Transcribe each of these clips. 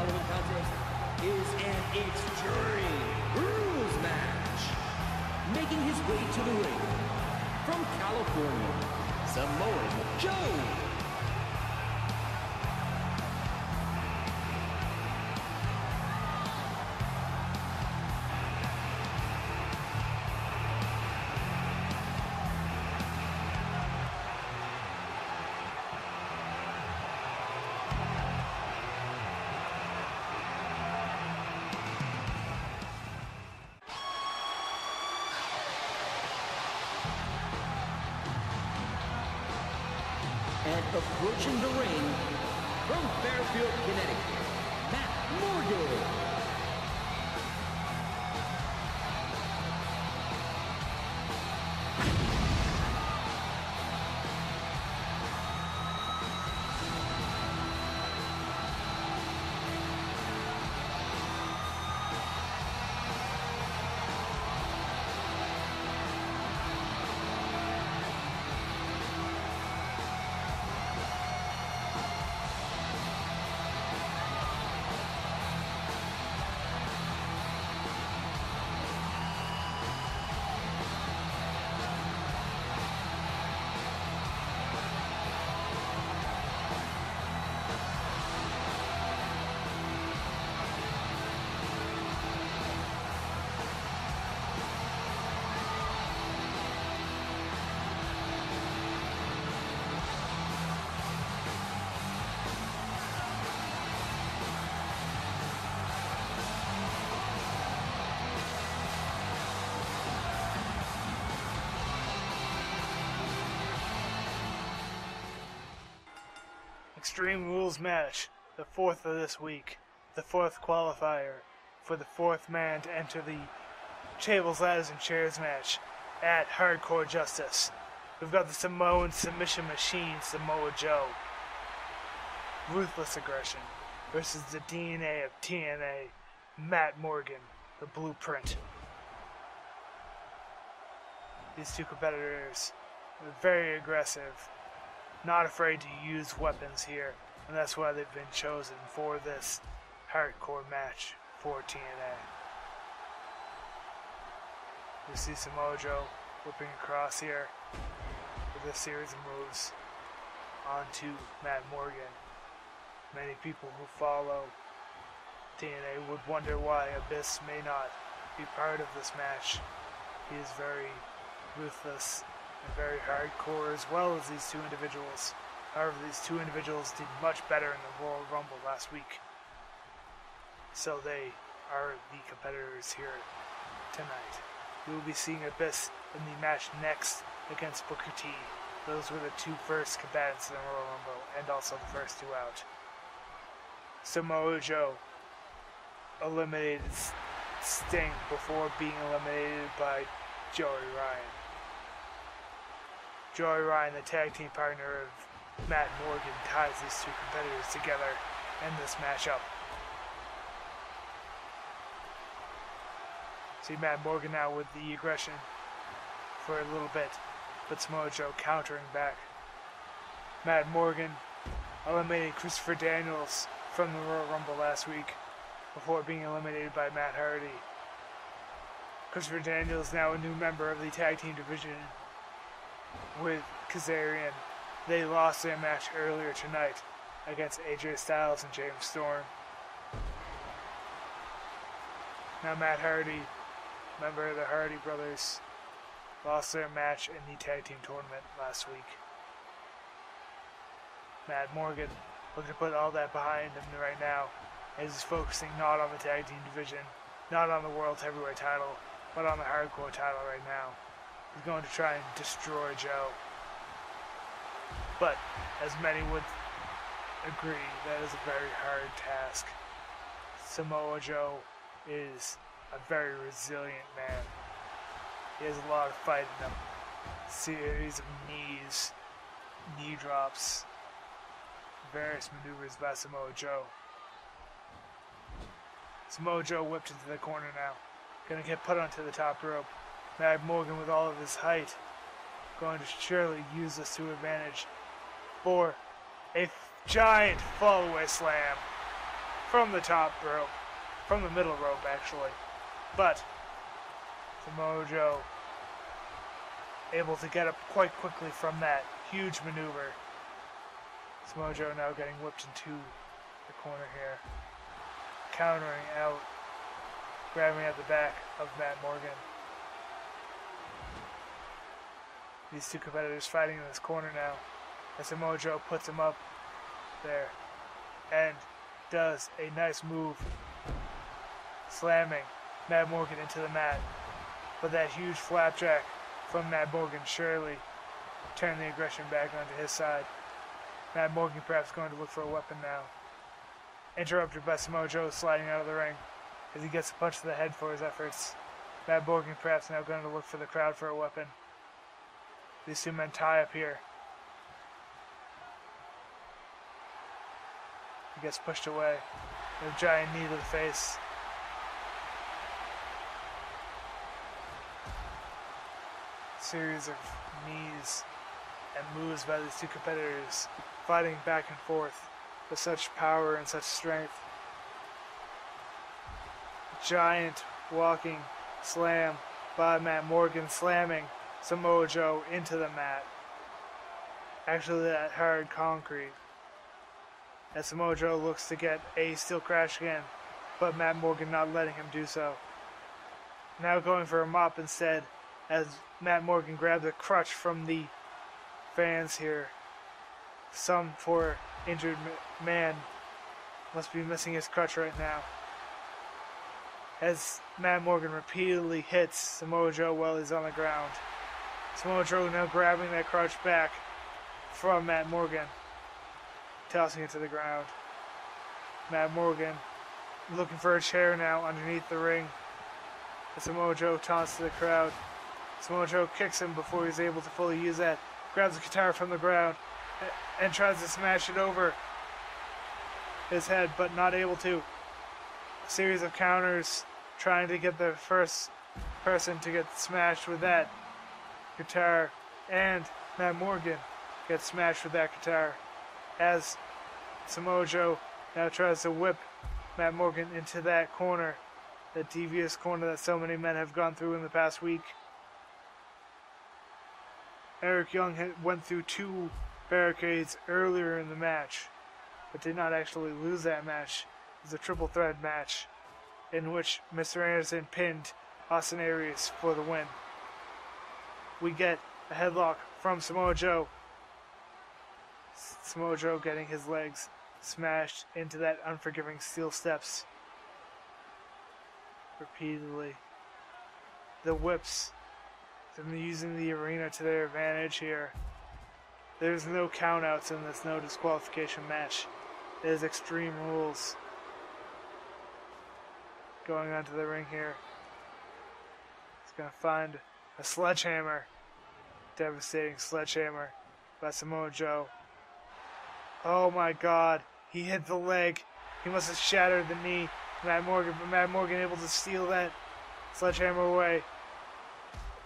following contest is an Extreme Rules match. Making his way to the ring from California, Samoa Joe. And approaching the ring from Fairfield, Connecticut, Matt Morgan. Extreme Rules match, the fourth of this week, the fourth qualifier for the fourth man to enter the tables, ladders, and chairs match at Hardcore Justice. We've got the Samoan submission machine, Samoa Joe, Ruthless Aggression, versus the DNA of TNA, Matt Morgan, the Blueprint. These two competitors are very aggressive, not afraid to use weapons here, and that's why they've been chosen for this hardcore match for TNA. You see Samoa Joe whipping across here with a series of moves onto Matt Morgan. Many people who follow TNA would wonder why Abyss may not be part of this match. He is very ruthless and very hardcore, as well as these two individuals. However, these two individuals did much better in the Royal Rumble last week, so they are the competitors here tonight. We will be seeing Abyss in the match next against Booker T. Those were the two first combatants in the Royal Rumble, and also the first two out. Samoa Joe eliminated Sting before being eliminated by Joey Ryan. Joey Ryan, the tag team partner of Matt Morgan, ties these two competitors together in this matchup. See Matt Morgan now with the aggression for a little bit, but Samoa Joe countering back. Matt Morgan eliminated Christopher Daniels from the Royal Rumble last week before being eliminated by Matt Hardy. Christopher Daniels now a new member of the tag team division with Kazarian. They lost their match earlier tonight against AJ Styles and James Storm. Now Matt Hardy, member of the Hardy Brothers, lost their match in the tag team tournament last week. Matt Morgan looking to put all that behind him right now, as he's focusing not on the tag team division, not on the World Heavyweight title, but on the Hardcore title right now. He's going to try and destroy Joe. But, as many would agree, that is a very hard task. Samoa Joe is a very resilient man. He has a lot of fight in him. Series of knees, knee drops, various maneuvers by Samoa Joe. Samoa Joe whipped into the corner now. Gonna get put onto the top rope. Matt Morgan, with all of his height, going to surely use this to advantage for a giant fallaway slam from the top rope, from the middle rope actually. But Samoa Joe able to get up quite quickly from that huge maneuver. Samoa Joe now getting whipped into the corner here. Countering out, grabbing at the back of Matt Morgan. These two competitors fighting in this corner now. And Samoa Joe puts him up there and does a nice move, slamming Matt Morgan into the mat. But that huge flapjack from Matt Morgan surely turned the aggression back onto his side. Matt Morgan perhaps going to look for a weapon now. Interrupted by Samoa Joe sliding out of the ring as he gets a punch to the head for his efforts. Matt Morgan perhaps now going to look for the crowd for a weapon. These two men tie up here. He gets pushed away with a giant knee to the face. Series of knees and moves by these two competitors, fighting back and forth with such power and such strength. Giant walking slam by Matt Morgan, slamming Samoa Joe into the mat. Actually, that hard concrete. As Samoa Joe looks to get a steel crash again, but Matt Morgan not letting him do so. Now going for a mop instead, as Matt Morgan grabs a crutch from the fans here. Some poor injured man must be missing his crutch right now. As Matt Morgan repeatedly hits Samoa Joe while he's on the ground. Samoa Joe now grabbing that crutch back from Matt Morgan, tossing it to the ground. Matt Morgan looking for a chair now underneath the ring. As Samoa Joe taunts to the crowd. Samoa Joe kicks him before he's able to fully use that. Grabs the guitar from the ground and tries to smash it over his head, but not able to. A series of counters trying to get the first person to get smashed with that guitar, and Matt Morgan gets smashed with that guitar as Samoa Joe now tries to whip Matt Morgan into that corner, that devious corner that so many men have gone through in the past week. Eric Young went through 2 barricades earlier in the match, but did not actually lose that match. It was a triple threat match in which Mr. Anderson pinned Austin Aries for the win. We get a headlock from Samoa Joe. Samoa Joe getting his legs smashed into that unforgiving steel steps repeatedly. The whips, them using the arena to their advantage here. There's no countouts in this no disqualification match. It is Extreme Rules. Going onto the ring here. He's going to find a sledgehammer. Devastating sledgehammer by Samoa Joe. Oh my God. He hit the leg. He must have shattered the knee. Matt Morgan, but Matt Morgan able to steal that sledgehammer away.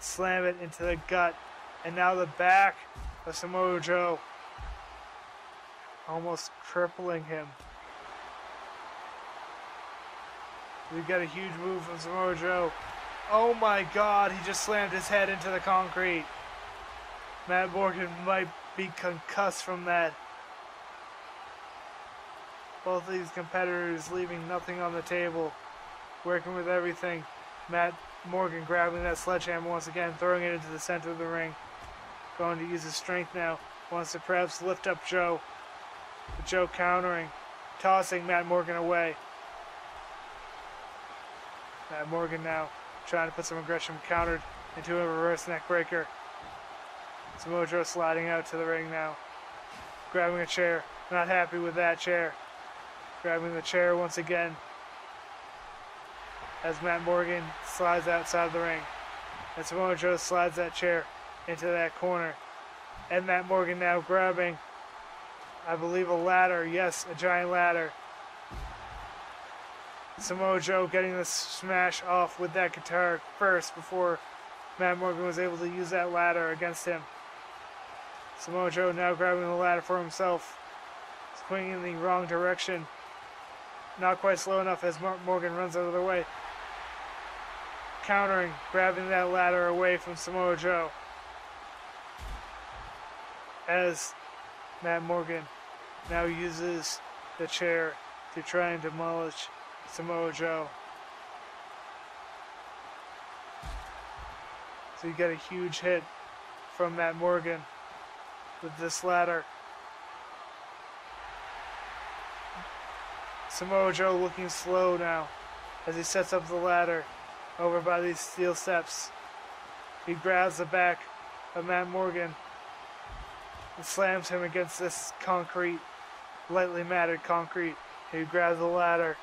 Slam it into the gut. And now the back of Samoa Joe. Almost crippling him. We've got a huge move from Samoa Joe. Oh my God, he just slammed his head into the concrete. Matt Morgan might be concussed from that. Both of these competitors leaving nothing on the table. Working with everything. Matt Morgan grabbing that sledgehammer once again, throwing it into the center of the ring. Going to use his strength now. Wants to perhaps lift up Joe. But Joe countering. Tossing Matt Morgan away. Matt Morgan now trying to put some aggression, countered into a reverse neck breaker. Samoa Joe sliding out to the ring now. Grabbing a chair. Not happy with that chair. Grabbing the chair once again. As Matt Morgan slides outside the ring. And Samoa Joe slides that chair into that corner. And Matt Morgan now grabbing, I believe, a ladder. Yes, a giant ladder. Samoa Joe getting the smash off with that guitar first before Matt Morgan was able to use that ladder against him. Samoa Joe now grabbing the ladder for himself. Swinging in the wrong direction. not quite slow enough as Morgan runs out of the way. Countering, grabbing that ladder away from Samoa Joe. As Matt Morgan now uses the chair to try and demolish Samoa Joe. So you get a huge hit from Matt Morgan with this ladder. Samoa Joe looking slow now as he sets up the ladder over by these steel steps. He grabs the back of Matt Morgan and slams him against this concrete, lightly matted concrete. He grabs the ladder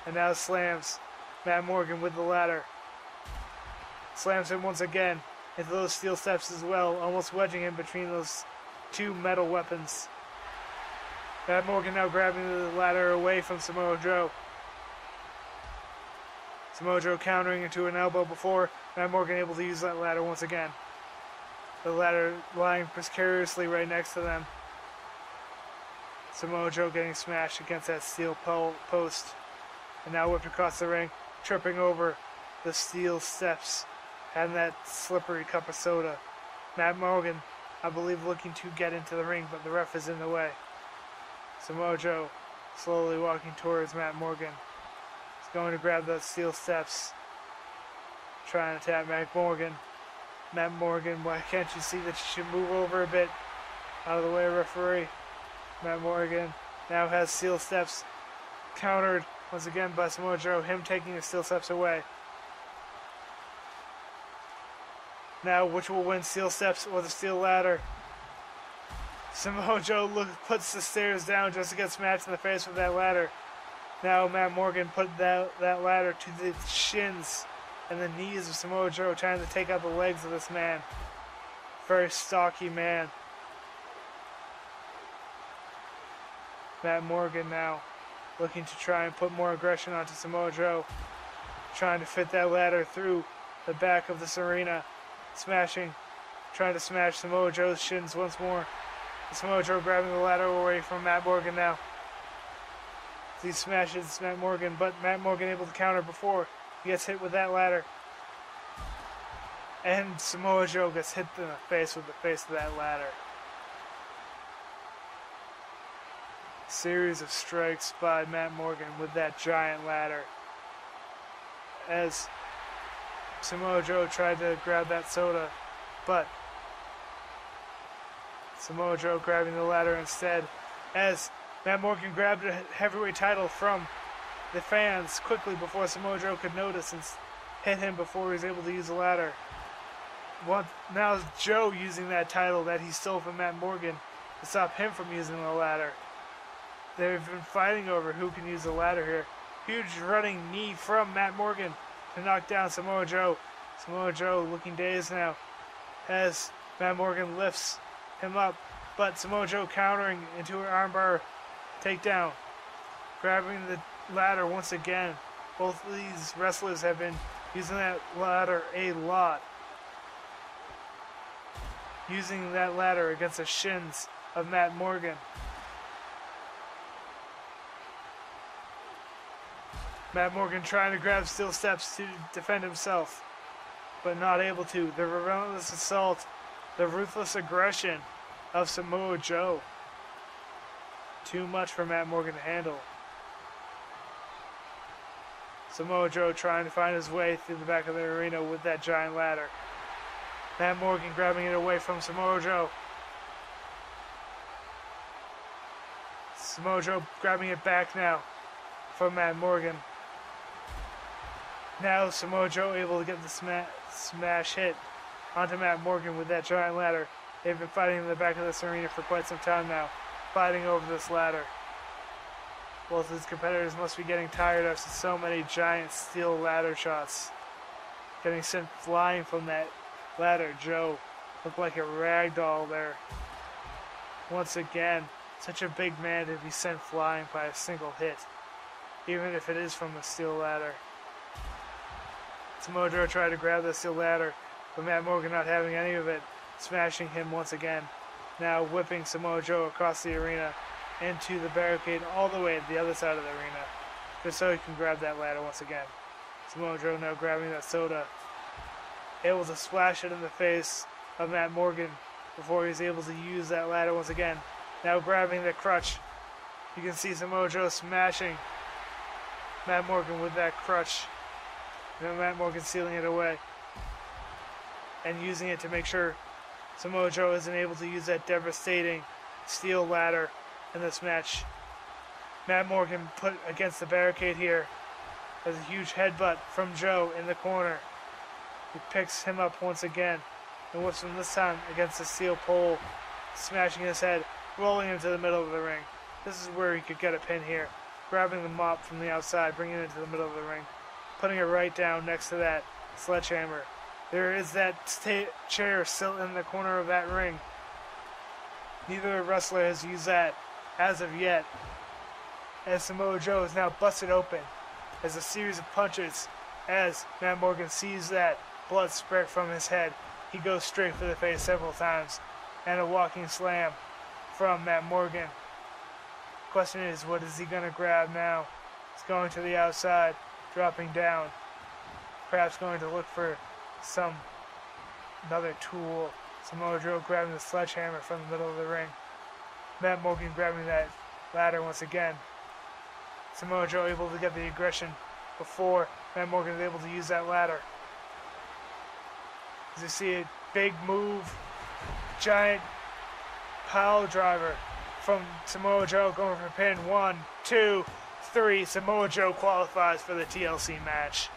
and now slams Matt Morgan with the ladder. Slams him once again into those steel steps as well, almost wedging him between those two metal weapons. Matt Morgan now grabbing the ladder away from Samoa Joe. Samoa Joe countering into an elbow before Matt Morgan able to use that ladder once again. The ladder lying precariously right next to them. Samoa Joe getting smashed against that steel post. And now whipped across the ring, tripping over the steel steps and that slippery cup of soda. Matt Morgan, I believe, looking to get into the ring, but the ref is in the way. Samoa Joe slowly walking towards Matt Morgan. He's going to grab those steel steps. Trying to tap Matt Morgan. Matt Morgan, why can't you see that you should move over a bit? Out of the way, referee. Matt Morgan now has steel steps countered once again by Samoa Joe, him taking the steel steps away. Now, which will win, steel steps or the steel ladder? Samoa Joe puts the stairs down just to get smashed in the face with that ladder. Now Matt Morgan put that ladder to the shins and the knees of Samoa Joe, trying to take out the legs of this man. Very stocky man. Matt Morgan now looking to try and put more aggression onto Samoa Joe. Trying to fit that ladder through the back of this arena. Smashing, trying to smash Samoa Joe's shins once more. Samoa Joe grabbing the ladder away from Matt Morgan now. He smashes Matt Morgan, but Matt Morgan able to counter before he gets hit with that ladder. And Samoa Joe gets hit in the face with the face of that ladder. Series of strikes by Matt Morgan with that giant ladder. As Samoa Joe tried to grab that soda, but Samoa Joe grabbing the ladder instead, as Matt Morgan grabbed a heavyweight title from the fans quickly before Samoa Joe could notice and hit him before he was able to use the ladder. Now Joe using that title that he stole from Matt Morgan to stop him from using the ladder. They've been fighting over who can use the ladder here. Huge running knee from Matt Morgan to knock down Samoa Joe. Samoa Joe looking dazed now as Matt Morgan lifts him up, but Samoa Joe countering into an armbar takedown, grabbing the ladder once again. Both of these wrestlers have been using that ladder a lot. Using that ladder against the shins of Matt Morgan. Matt Morgan trying to grab steel steps to defend himself, but not able to. The relentless assault, the ruthless aggression of Samoa Joe. Too much for Matt Morgan to handle. Samoa Joe trying to find his way through the back of the arena with that giant ladder. Matt Morgan grabbing it away from Samoa Joe. Samoa Joe grabbing it back now from Matt Morgan. Now Samoa Joe able to get the smash hit onto Matt Morgan with that giant ladder. They've been fighting in the back of this arena for quite some time now, fighting over this ladder. Both of these competitors must be getting tired after so many giant steel ladder shots. Getting sent flying from that ladder. Joe looked like a rag doll there. Once again, such a big man to be sent flying by a single hit, even if it is from a steel ladder. Samoa Joe tried to grab the steel ladder, but Matt Morgan not having any of it, smashing him once again. Now whipping Samoa Joe across the arena into the barricade all the way to the other side of the arena. just so he can grab that ladder once again. Samoa Joe now grabbing that soda, able to splash it in the face of Matt Morgan before he's able to use that ladder once again. Now grabbing the crutch. You can see Samoa Joe smashing Matt Morgan with that crutch. And Matt Morgan sealing it away and using it to make sure Samoa Joe isn't able to use that devastating steel ladder in this match. Matt Morgan put against the barricade here. There's a huge headbutt from Joe in the corner. He picks him up once again and whips him this time against the steel pole, smashing his head, rolling him to the middle of the ring. This is where he could get a pin here. Grabbing the mop from the outside, bringing it into the middle of the ring, putting it right down next to that sledgehammer. There is that chair still in the corner of that ring. Neither wrestler has used that as of yet, as Samoa Joe is now busted open as a series of punches. As Matt Morgan sees that blood spurt from his head, he goes straight for the face several times, and a walking slam from Matt Morgan. Question is, what is he going to grab now? He's going to the outside, dropping down, perhaps going to look for another tool. Samoa Joe grabbing the sledgehammer from the middle of the ring. Matt Morgan grabbing that ladder once again. Samoa Joe able to get the aggression before Matt Morgan is able to use that ladder. As you see a big move, giant pile driver from Samoa Joe going for pin. 1, 2, 3. Samoa Joe qualifies for the TLC match.